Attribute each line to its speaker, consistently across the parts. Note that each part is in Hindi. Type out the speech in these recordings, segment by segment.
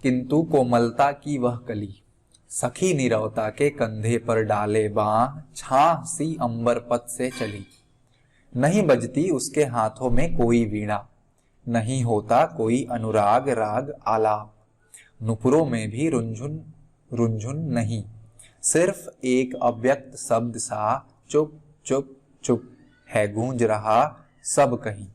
Speaker 1: किंतु कोमलता की वह कली, सखी नीरवता के कंधे पर डाले बाँ, छाह सी अंबर पथ से चली। नहीं बजती उसके हाथों में कोई वीणा, नहीं होता कोई अनुराग राग आलाप। नुपुरों में भी रुंझुन रुंझुन नहीं, सिर्फ एक अव्यक्त शब्द सा चुप चुप चुप है गूंज रहा सब कहीं।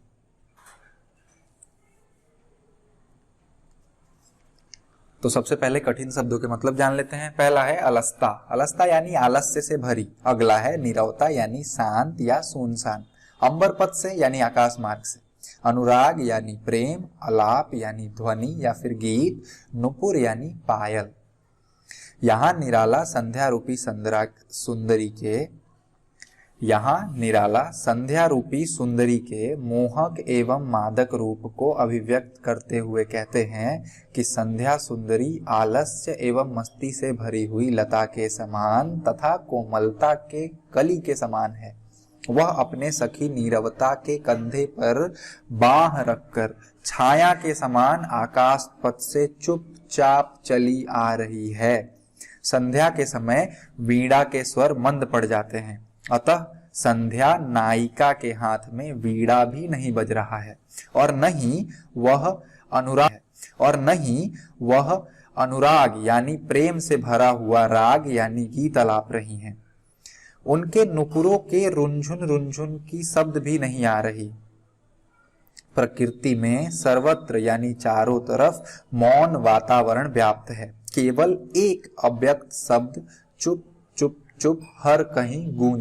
Speaker 1: तो सबसे पहले कठिन शब्दों के मतलब जान लेते हैं। पहला है अलसता। अलसता यानी आलस्य से भरी। अगला है नीरवता यानी शांत या सुनसान। अंबर पथ से यानी आकाश मार्ग से। अनुराग यानी प्रेम। आलाप यानी ध्वनि या फिर गीत। नुपुर यानी पायल। यहाँ निराला संध्या रूपी सुंदरी के मोहक एवं मादक रूप को अभिव्यक्त करते हुए कहते हैं कि संध्या सुंदरी आलस्य एवं मस्ती से भरी हुई लता के समान तथा कोमलता के कली के समान है। वह अपने सखी नीरवता के कंधे पर बाह रखकर छाया के समान आकाश पथ से चुपचाप चली आ रही है। संध्या के समय वीणा के स्वर मंद पड़ जाते हैं, अतः संध्या नायिका के हाथ में वीणा भी नहीं बज रहा है और न ही वह अनुराग यानी प्रेम से भरा हुआ राग यानी गीत आलाप रही हैं। उनके नुपुरों के रुंझुन रुंझुन की शब्द भी नहीं आ रही। प्रकृति में सर्वत्र यानी चारों तरफ मौन वातावरण व्याप्त है। केवल एक अव्यक्त शब्द चुप चुप चुप हर कहीं गूंज